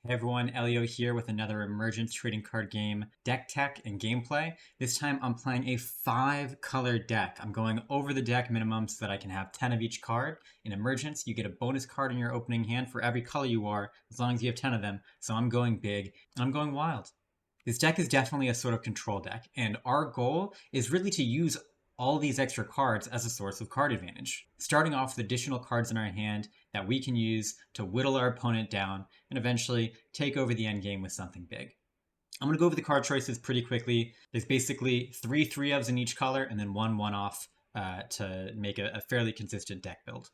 Hey everyone, Elio here with another Emergents trading card game, deck tech and gameplay. This time I'm playing a 5-color deck. I'm going over the deck minimum so that I can have 10 of each card. In Emergents, you get a bonus card in your opening hand for every color you are, as long as you have 10 of them. So I'm going big, and I'm going wild. This deck is definitely a sort of control deck, and our goal is really to use all these extra cards as a source of card advantage, starting off with additional cards in our hand that we can use to whittle our opponent down and eventually take over the endgame with something big. I'm going to go over the card choices pretty quickly. There's basically 3 3-ofs in each color and then 1 1-off to make a fairly consistent deck build.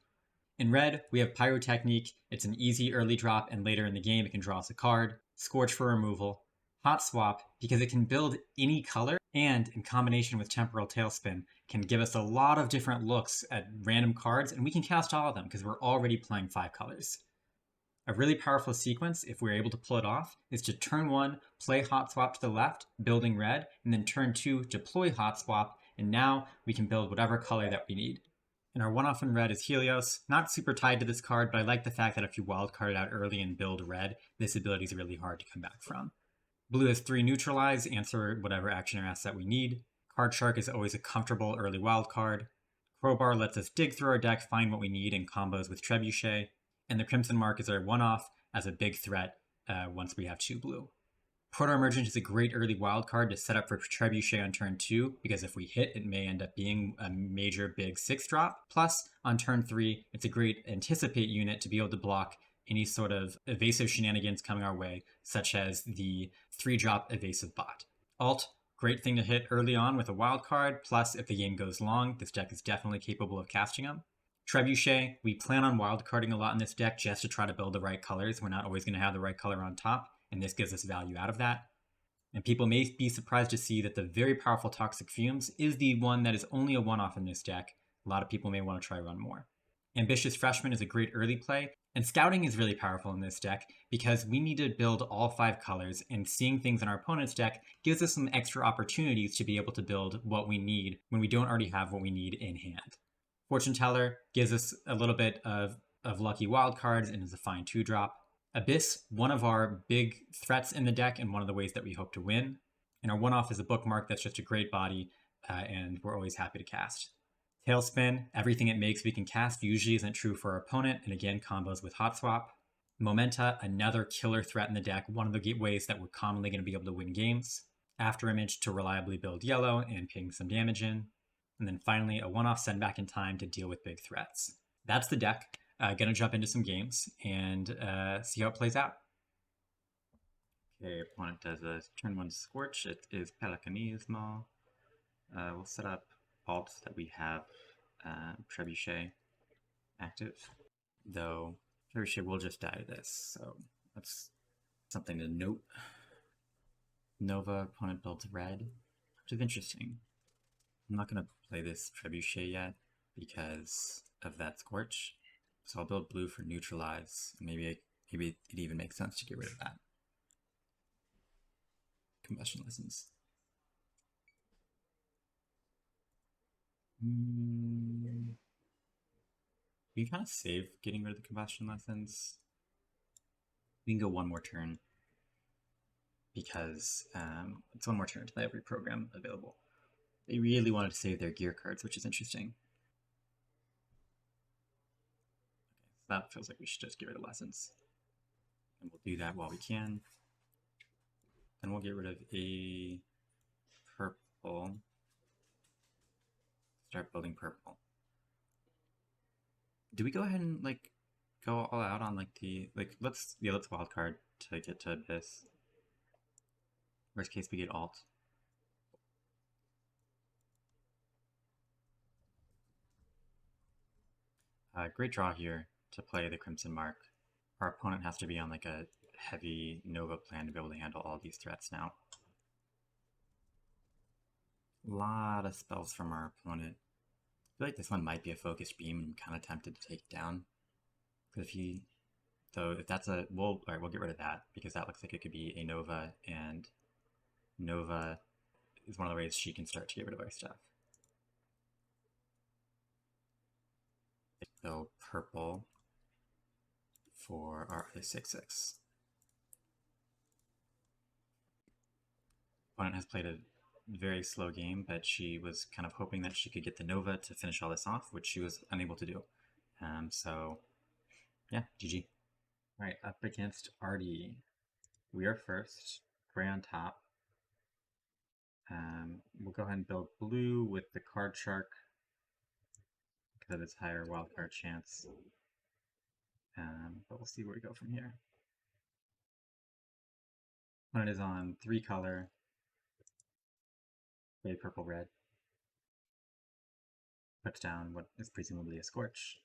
In red, we have Pyrotechnique. It's an easy early drop, and later in the game it can draw us a card. Scorch for removal. Hot Swap, because it can build any color, and in combination with Temporal Tailspin, can give us a lot of different looks at random cards, and we can cast all of them because we're already playing 5 colors. A really powerful sequence, if we're able to pull it off, is to turn 1, play Hot Swap to the left, building red, and then turn 2, deploy Hot Swap, and now we can build whatever color that we need. And our 1-off in red is Helios. Not super tied to this card, but I like the fact that if you wildcard it out early and build red, this ability is really hard to come back from. Blue has 3 Neutralize, answer whatever action or asset we need. Card Shark is always a comfortable early wild card. Crowbar lets us dig through our deck, find what we need in combos with Trebuchet. And the Crimson Mark is our 1-off as a big threat once we have 2 blue. Proto-Emergent is a great early wild card to set up for Trebuchet on turn 2, because if we hit, it may end up being a major big 6-drop. Plus, on turn 3, it's a great anticipate unit to be able to block any sort of evasive shenanigans coming our way, such as the 3-drop evasive bot. Alt, great thing to hit early on with a wild card, plus if the game goes long, this deck is definitely capable of casting them. Trebuchet, we plan on wildcarding a lot in this deck just to try to build the right colors. We're not always going to have the right color on top, and this gives us value out of that. And people may be surprised to see that the very powerful Toxic Fumes is the one that is only a 1-off in this deck. A lot of people may want to try run more. Ambitious Freshman is a great early play, and Scouting is really powerful in this deck because we need to build all 5 colors, and seeing things in our opponent's deck gives us some extra opportunities to be able to build what we need when we don't already have what we need in hand. Fortune Teller gives us a little bit of lucky wild cards and is a fine 2-drop. Abyss, one of our big threats in the deck and one of the ways that we hope to win. And our 1-off is a Bookmark that's just a great body, and we're always happy to cast. Tailspin, everything it makes we can cast, usually isn't true for our opponent, and again combos with Hot Swap. Momenta, another killer threat in the deck, one of the ways that we're commonly going to be able to win games. Afterimage to reliably build yellow and ping some damage in. And then finally, a 1-off send back in time to deal with big threats. That's the deck. Gonna jump into some games and see how it plays out. Okay, opponent does a turn 1 Scorch. It is Pelicanismo. We'll set up alt that we have Trebuchet active, though Trebuchet will just die to this, so that's something to note. Nova, opponent builds red, which is interesting. I'm not going to play this Trebuchet yet because of that Scorch, so I'll build blue for Neutralize. Maybe it even makes sense to get rid of that. Combustion Lessons. We can kind of save getting rid of the Combustion Lessons. We can go 1 more turn because it's 1 more turn to every program available. They really wanted to save their gear cards, which is interesting. Okay, so that feels like we should just get rid of Lessons. And we'll do that while we can. Then we'll get rid of a purple. Start building purple. Do we go ahead and go all out on let's wildcard to get to Abyss. Worst case we get alt. Great draw here to play the Crimson Mark. Our opponent has to be on a heavy Nova plan to be able to handle all these threats now. A lot of spells from our opponent. I feel like this one might be a focused beam, and I'm kind of tempted to take it down. But if that's we'll get rid of that because that looks like it could be a Nova, and Nova is one of the ways she can start to get rid of our stuff. Go purple for our other 6/6. opponent has played a very slow game, but she was kind of hoping that she could get the Nova to finish all this off, which she was unable to do. So, yeah, GG. All right, up against Artie. We are first. Gray on top. We'll go ahead and build blue with the Card Shark because of its higher wildcard chance. But we'll see where we go from here. When it is on 3 color, gray, purple, red, puts down what is presumably a Scorch.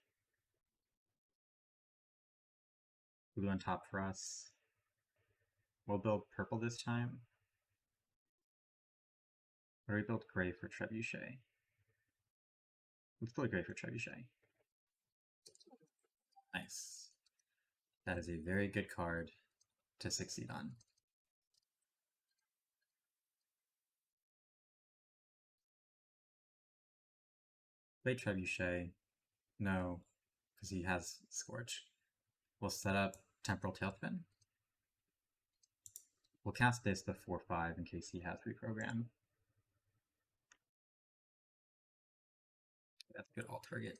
Blue on top for us. We'll build purple this time. Or we build gray for Trebuchet. Let's build gray for Trebuchet. Nice. That is a very good card to succeed on. Play Trebuchet. No, because he has Scorch. We'll set up Temporal Tailspin. We'll cast this before 5 in case he has reprogram. That's a good alt target.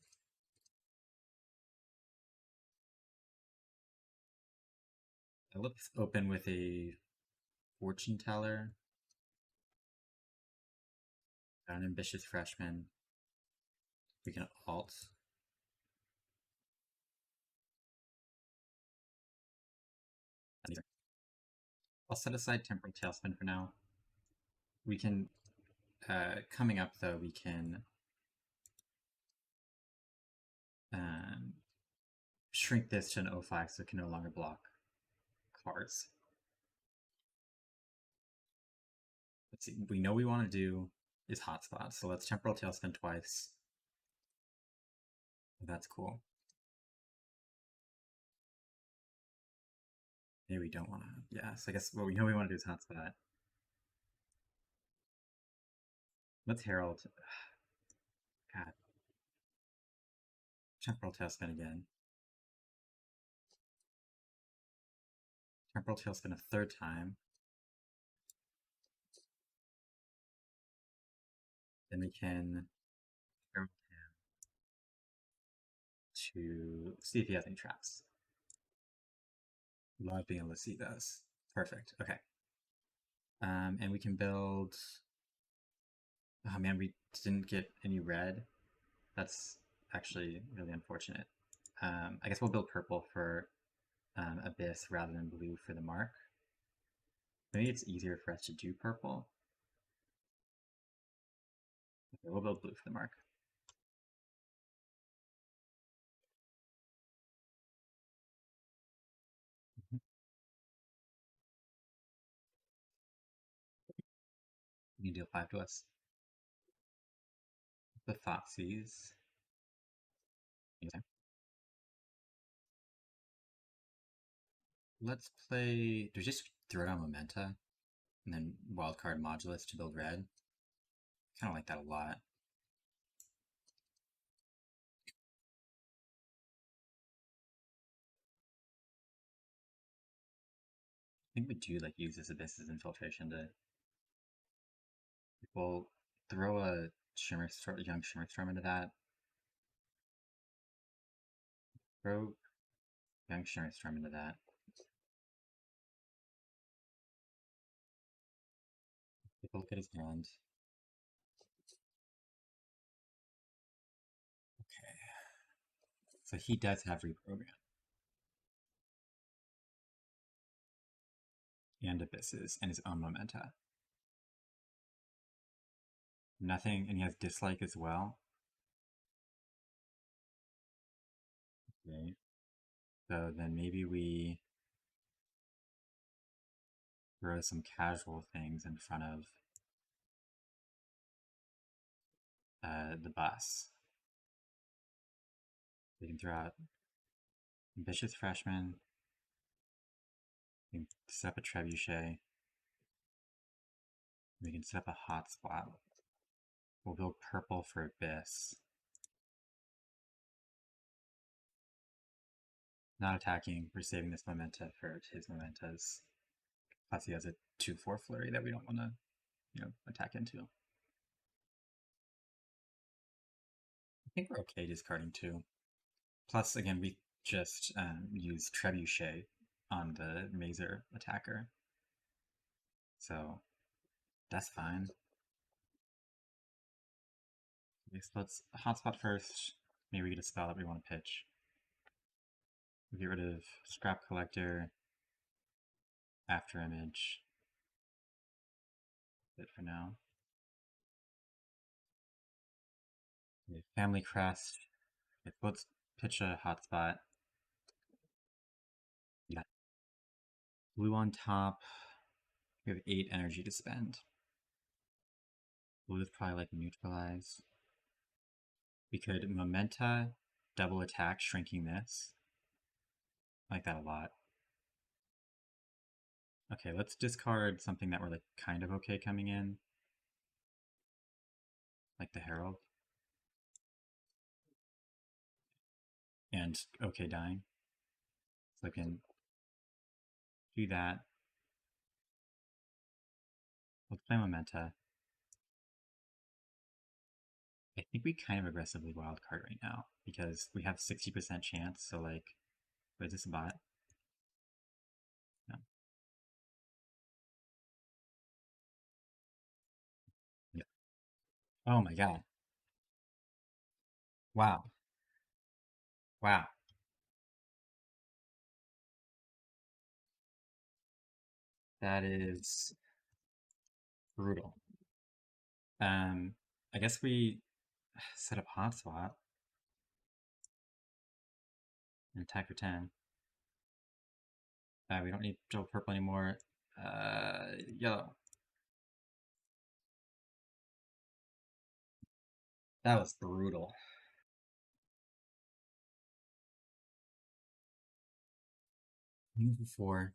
Let's open with a Fortune Teller, an Ambitious Freshman. We can alt. I'll set aside Temporal Tailspin for now. We can, coming up though, we can shrink this to an 05 so it can no longer block cards. Let's see, we know we want to do is Hotspot, so let's Temporal Tailspin twice. That's cool. Maybe we don't want to. Yeah, so I guess what we know we want to do is Hotspot. Let's Herald. God. Temporal Tailspin again. Temporal Tailspin a third time. Then we can Herald him to see if he has any traps. Love being able to see those. Perfect. Okay. And we can build. Oh man, we didn't get any red. That's actually really unfortunate. I guess we'll build purple for Abyss rather than blue for the mark. Maybe it's easier for us to do purple. Okay, we'll build blue for the mark. You can deal 5 to us. The Thoughtseize. Okay. Let's play. Do we just throw down Momenta and then wildcard Modulus to build red? Kind of like that a lot. I think we do like use this Abyss's Infiltration to. We'll throw a young Shimmerstorm into that. Throw young Shimmerstorm into that. Take a look at his hand. Okay. So he does have reprogram. And Abysses and his own Momenta. Nothing, and he has Dislike as well. Okay. So then maybe we throw some casual things in front of the bus. We can throw out Ambitious Freshman. We can set up a Trebuchet. We can set up a Hotspot. We'll build purple for Abyss. Not attacking, we're saving this Momenta for his Momentas. Plus he has a 2-4 flurry that we don't want to attack into. I think we're okay discarding 2. Plus, again, we just used Trebuchet on the Mazer attacker. So that's fine. Okay, so let's hotspot first. Maybe we get a spell that we want to pitch. We get rid of Scrap Collector, Afterimage. Good for now. Okay, Family Crest. Okay, let's pitch a hotspot. Yeah. Blue on top. We have 8 energy to spend. Blue is probably like Neutralize. We could Momenta, double attack, shrinking this. I like that a lot. Okay, let's discard something that we're like kind of okay coming in. Like the Herald. And okay dying. So I can do that. Let's play Momenta. I think we kind of aggressively wildcard right now because we have 60% chance, so like, what is this, a bot? No. Yeah. Oh my god. Wow. Wow. That is brutal. I guess we set up hotspot and attack for 10. We don't need double purple anymore. Yellow. That was brutal. Move 4.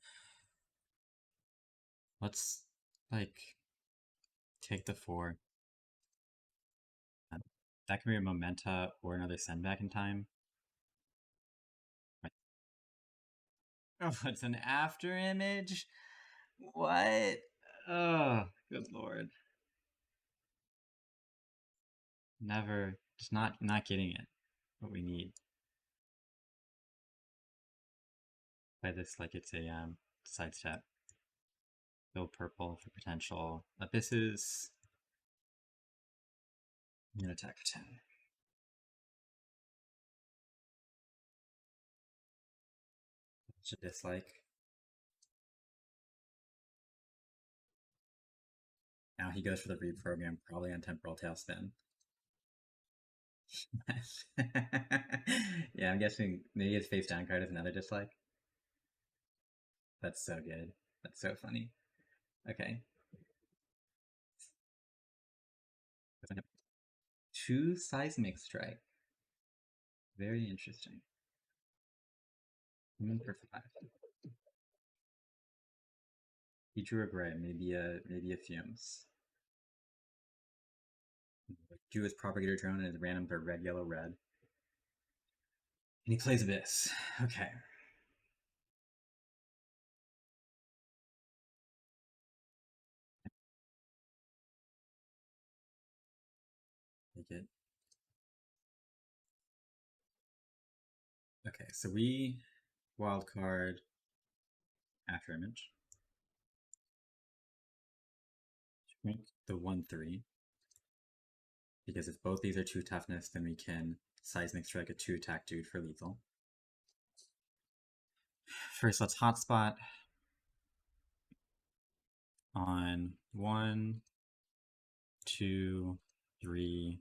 Let's, like, take the 4. That could be a Momenta or another send back in time. Right. Oh, it's an Afterimage? What? Oh, good lord. Never, just not getting it. What we need. By this like it's a sidestep. Build purple for potential abysses. And attack for 10. Should dislike. Now he goes for the reprogram, probably on Temporal Tailspin. Yeah, I'm guessing maybe his face down card is another dislike. That's so good. That's so funny. Okay. 2 Seismic Strike. Very interesting. For 5. He drew a gray, maybe a Fumes. Do his Propagator Drone and his random for red, yellow, red. And he plays Abyss. Okay. Take it. Okay, so we wildcard Afterimage. Shrink the 1/3. Because if both these are 2 toughness, then we can Seismic Strike a 2 attack dude for lethal. First, let's hotspot on 1, 2, 3,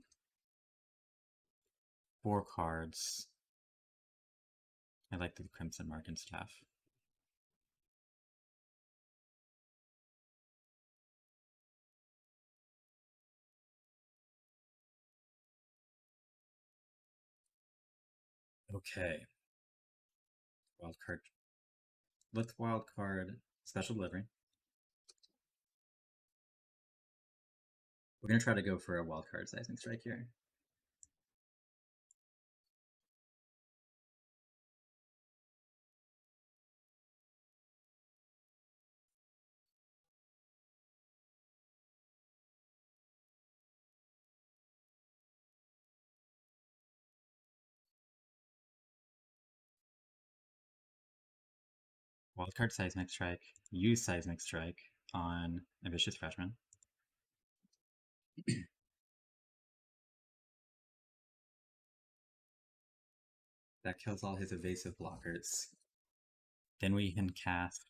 4 cards. I like the Crimson Mark and stuff. Okay. Wildcard. Let's wildcard Special Delivery. We're going to try to go for a wildcard Seismic Strike here. Wildcard Seismic Strike, use Seismic Strike on Ambitious Freshman. That kills all his evasive blockers. Then we can cast,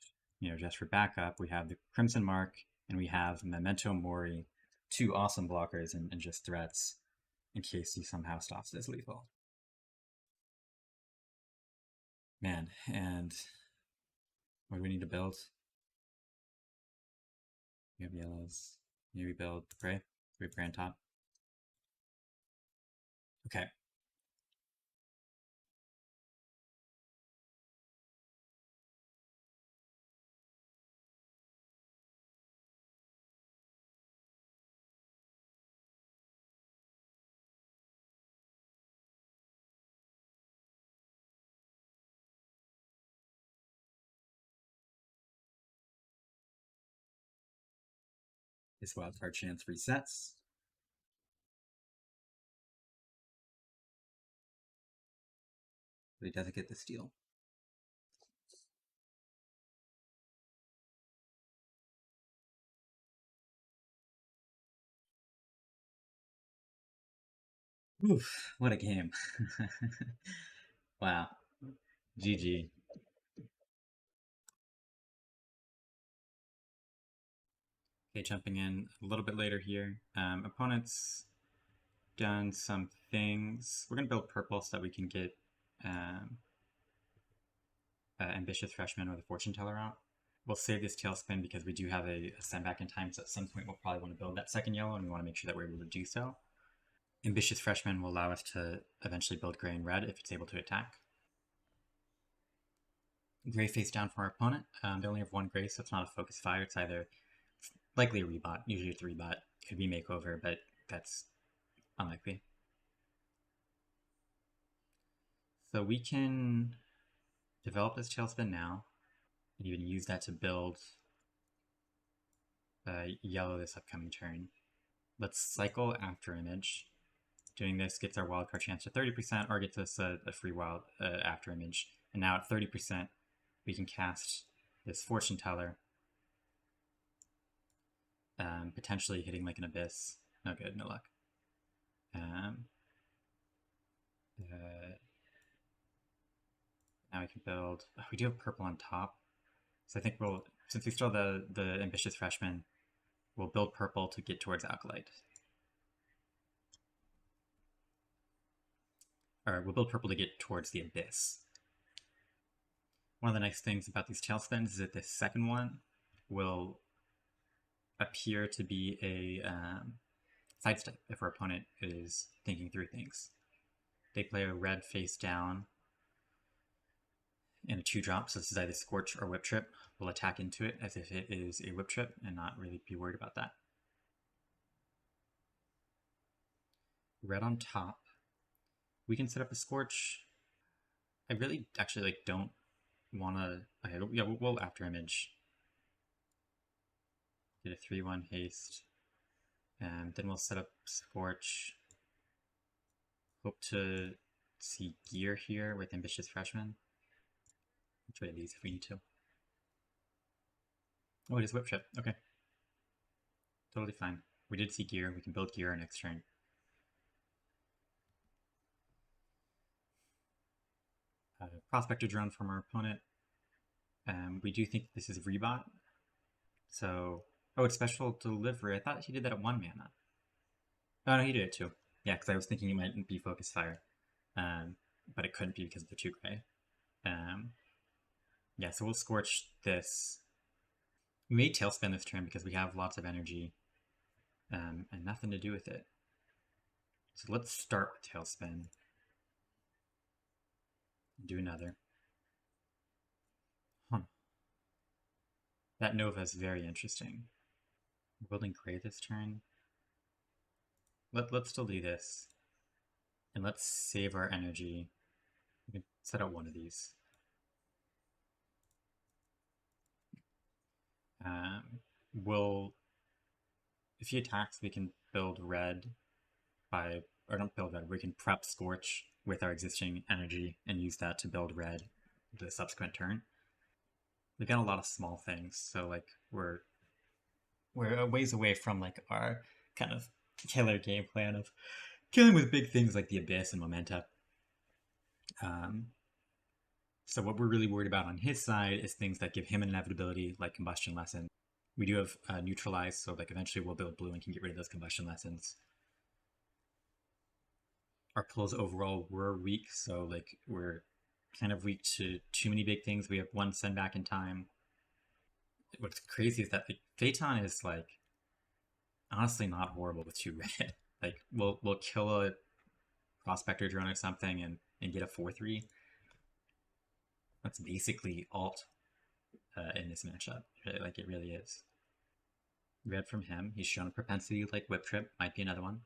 just for backup, we have the Crimson Mark and we have Memento Mori, two awesome blockers and just threats in case he somehow stops this lethal. Man, and what do we need to build? We have yellows. Maybe build gray. We have gray on top. Okay. His wildcard chance resets. But he doesn't get the steal. Oof, what a game. Wow. GG. Okay, jumping in a little bit later here. Opponents done some things. We're going to build purple so that we can get Ambitious Freshman or the Fortune Teller out. We'll save this Tailspin because we do have a send back in time, so at some point we'll probably want to build that second yellow, and we want to make sure that we're able to do so. Ambitious Freshman will allow us to eventually build gray and red if it's able to attack. Gray face down for our opponent. They only have one gray, so it's not a focus fire. It's either likely a rebot. Usually it's a rebot. Could be makeover, but that's unlikely. So we can develop this Tailspin now, and even use that to build yellow this upcoming turn. Let's cycle Afterimage. Doing this gets our wildcard chance to 30%, or gets us a free wild Afterimage. And now at 30%, we can cast this Fortune Teller, potentially hitting like an Abyss. No good, no luck. Now we can build. Oh, we do have purple on top, so I think we'll, since we still have the Ambitious Freshman, we'll build purple to get towards Acolyte. Or we'll build purple to get towards the Abyss. One of the nice things about these Tailspins is that this second one will appear to be a sidestep if our opponent is thinking through things. They play a red face down and a 2-drop, so this is either Scorch or Whip Trip. We'll attack into it as if it is a Whip Trip and not really be worried about that. Red on top. We can set up a Scorch. I really actually don't want to... Okay, yeah, we'll Afterimage. Get a 3-1 haste. And then we'll set up Scorch. Hope to see gear here with Ambitious Freshman. We'll trade these if we need to. Oh, it is Whip Trip. Okay. Totally fine. We did see gear. We can build gear our next turn. Prospector Drone from our opponent. We do think this is Rebot. So, oh, it's Special Delivery. I thought he did that at 1 mana. Oh, no, he did it too. Yeah, because I was thinking it might be Focus Fire. But it couldn't be because of the 2 gray. Yeah, so we'll Scorch this. We may Tailspin this turn because we have lots of energy and nothing to do with it. So let's start with Tailspin. Do another. Huh. That Nova is very interesting. We're building gray this turn. Let's still do this. And let's save our energy. We can set out one of these. If he attacks, we can build red by, or don't build red, we can prep Scorch with our existing energy and use that to build red the subsequent turn. we've got a lot of small things, so like we're a ways away from like our kind of killer game plan of killing with big things like the Abyss and Momenta. Um, so what we're really worried about on his side is things that give him an inevitability, like Combustion Lesson. We do have Neutralize, so like eventually we'll build blue and can get rid of those Combustion Lessons. Our pulls overall were weak, so like we're kind of weak to too many big things. We have one send back in time. What's crazy is that like Phaeton is like honestly not horrible with 2 red. Like we'll kill a Prospector drone or something and get a 4/3. That's basically alt in this matchup. Like it really is. Red from him. He's shown a propensity like Whip Trip. Might be another one.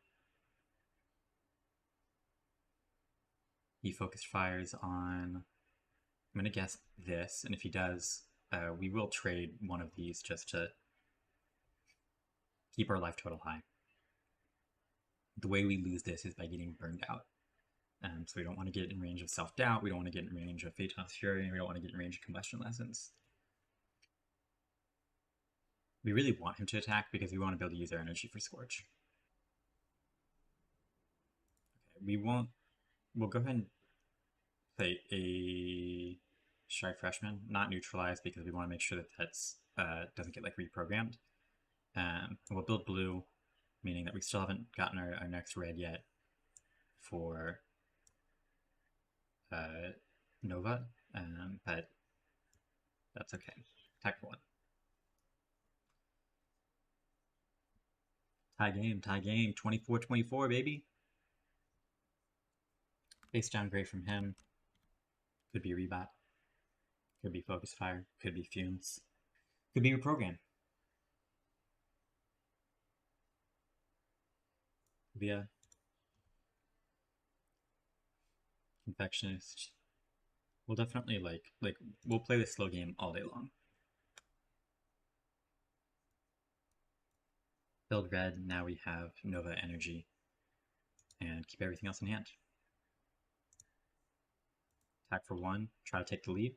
He focused fires on, I'm gonna guess this, and if he does, we will trade one of these just to keep our life total high. The way we lose this is by getting burned out. So we don't want to get in range of Self-Doubt, we don't want to get in range of Phaeton's Fury, and we don't want to get in range of Combustion Lessons. We really want him to attack because we want to be able to use our energy for Scorch. Okay, we'll go ahead and play a Shy Freshman, not Neutralize, because we want to make sure that that's doesn't get like reprogrammed. We'll build blue, meaning that we still haven't gotten our next red yet for Nova, but that's okay. Attack for 1. Tie game, 24-24, baby. Face down gray from him. Could be Rebot. Could be Focus Fire. Could be Fumes. Could be Reprogram. Via Confectionist. We'll definitely like we'll play this slow game all day long. Build red, now we have Nova energy. And keep everything else in hand. Attack for 1, try to take the lead.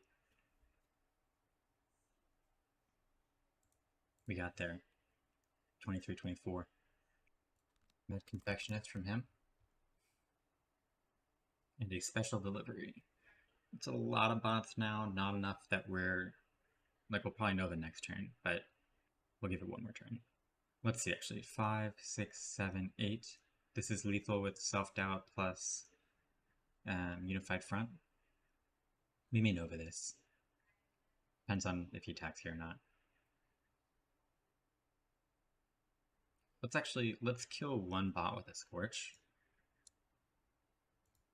We got there. 23-24. Med Confectionist from him. And a special delivery. It's a lot of bots now, not enough that we're like we'll probably know the next turn, but we'll give it one more turn. Let's see actually. 5, 6, 7, 8. This is lethal with Self-Doubt plus Unified Front. We may Nova this. Depends on if he attacks here or not. Let's kill one bot with a Scorch.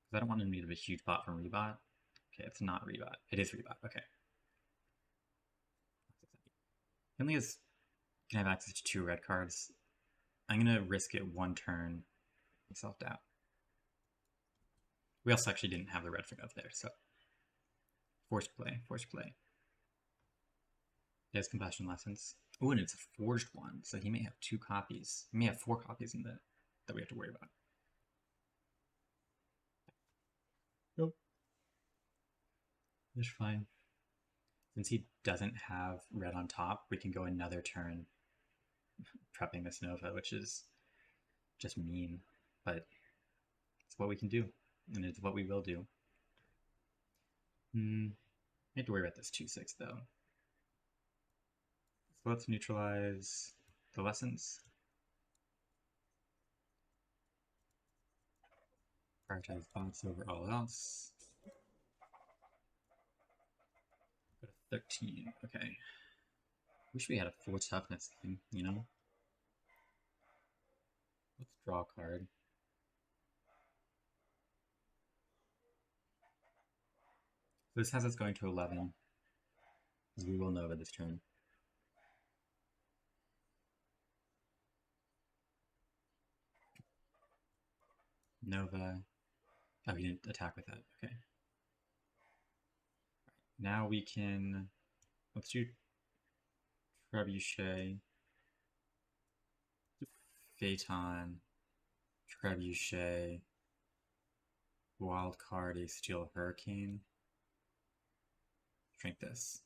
Because I don't want to need a huge bot from Rebot. Okay, it's not Rebot. It is Rebot, okay. He only can have access to 2 red cards. I'm gonna risk it 1 turn with Self-Doubt. We also actually didn't have the red up there, so forced play. He has Combustion Lessons. Oh, and it's a forged one, so he may have 2 copies. He may have 4 copies in that we have to worry about. Nope. It's fine. Since he doesn't have red on top, we can go another turn prepping this Nova, which is just mean, but it's what we can do, and it's what we will do. I have to worry about this 2/6 though. So let's neutralize the lessons. Prioritize bots over all else. Go to 13, okay. Wish we had a 4 toughness thing, you know? Let's draw a card. So this has us going to 11. Because we will Nova this turn. Nova. Oh, he didn't attack with that. Okay. Now we can. Let's do Trebuchet. Phaeton. Trebuchet. Wild card, a Steel Hurricane. Drink this.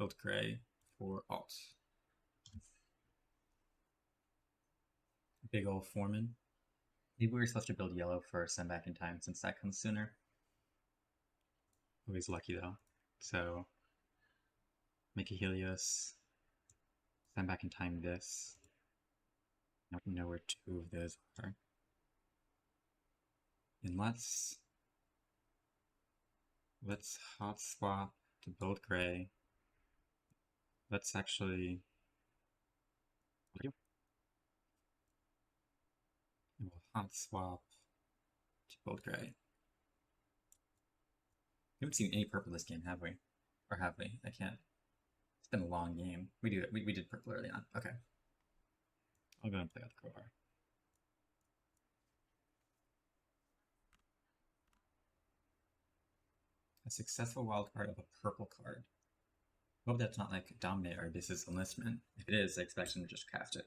Build gray for alt. Big ol' Foreman. Maybe we were supposed to build yellow for Send Back in Time since that comes sooner. Always lucky though. So make a Helios. Send Back in Time this. I don't know where two of those are. And let's hot swap to build gray. Let's actually we'll hot swap to build gray. We haven't seen any purple this game, have we? Or have we? I can't. It's been a long game. We did purple early on. Okay. I'll go and play out the Crowbar. A successful wildcard of a purple card. Hope that's not like Dominate or this is Enlistment. If it is, I expect him to just cast it.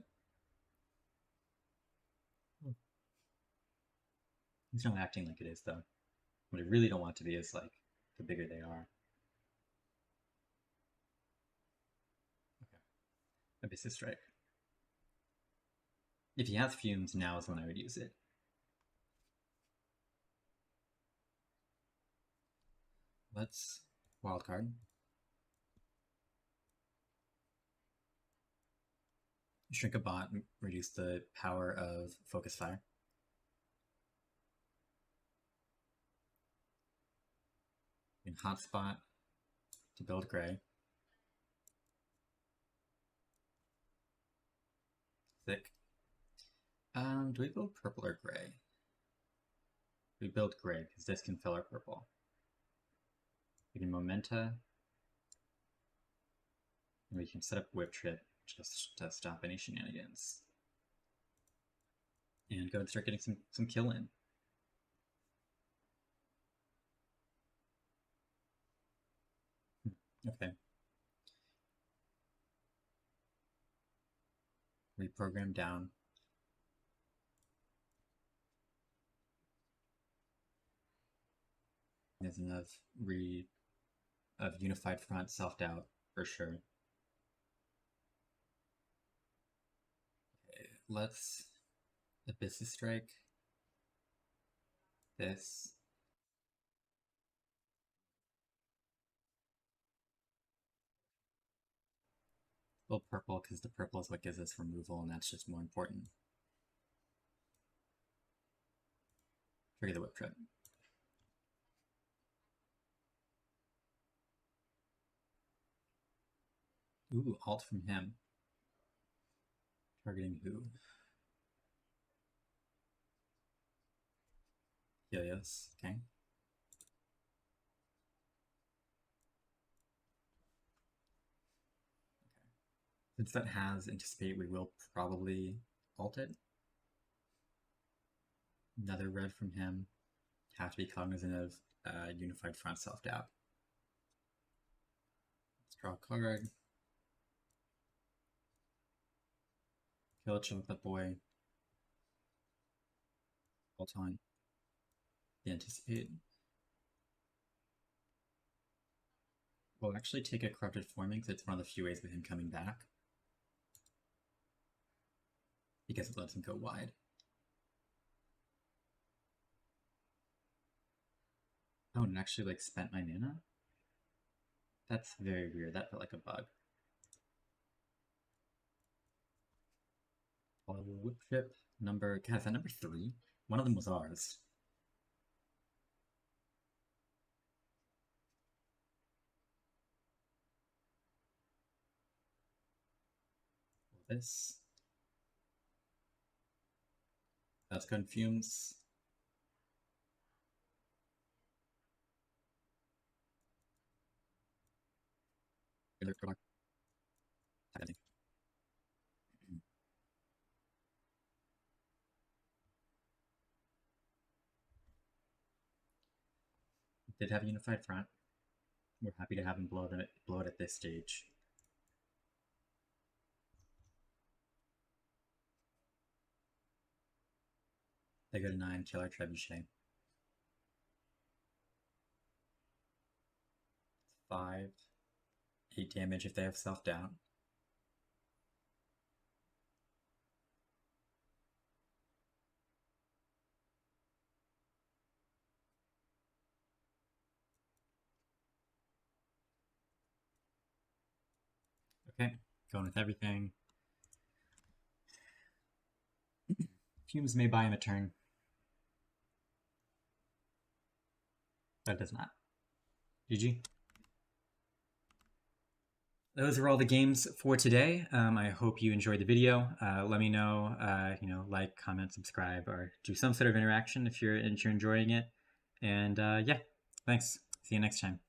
He's not acting like it is, though. What I really don't want to be is like the bigger they are. Okay. Abyss's Strike. If he has Fumes, now is when I would use it. Let's wildcard. Shrink a bot, reduce the power of Focus Fire. In Hotspot to build gray. Thick. Do we build purple or gray? We build gray because this can fill our purple. We can Momenta. And we can set up Whip Trip just to stop any shenanigans. And go and start getting some kill in. Okay. Reprogram down. There's enough of Unified Front self-doubt for sure. Okay, let's Abyss's Strike. This. Build purple because the purple is what gives us removal, and that's just more important. Trigger the Whip Trip. Ooh, alt from him. Targeting who? Helios, okay. Since that has Anticipate, we will probably alt it. Another red from him. Have to be cognizant of Unified Front self-doubt. Let's draw a card. Kill a Chocolate Boy. Alt on the Anticipate. We'll actually take a Corrupted Forming because it's one of the few ways with him coming back. Because it lets him go wide. Oh, and it actually like spent my mana? That's very weird. That felt like a bug. Whip Trip number, God, is that number 3? One of them was ours. This. That's good. Fumes. Did have a Unified Front. We're happy to have him blow it at this stage. They go to 9, kill our Trebuchet. 5, 8 damage if they have self down. Okay, going with everything. Fumes may buy him a turn. That does not. GG. Those are all the games for today. I hope you enjoyed the video. Let me know, like, comment, subscribe, or do some sort of interaction if you're enjoying it. And yeah, thanks. See you next time.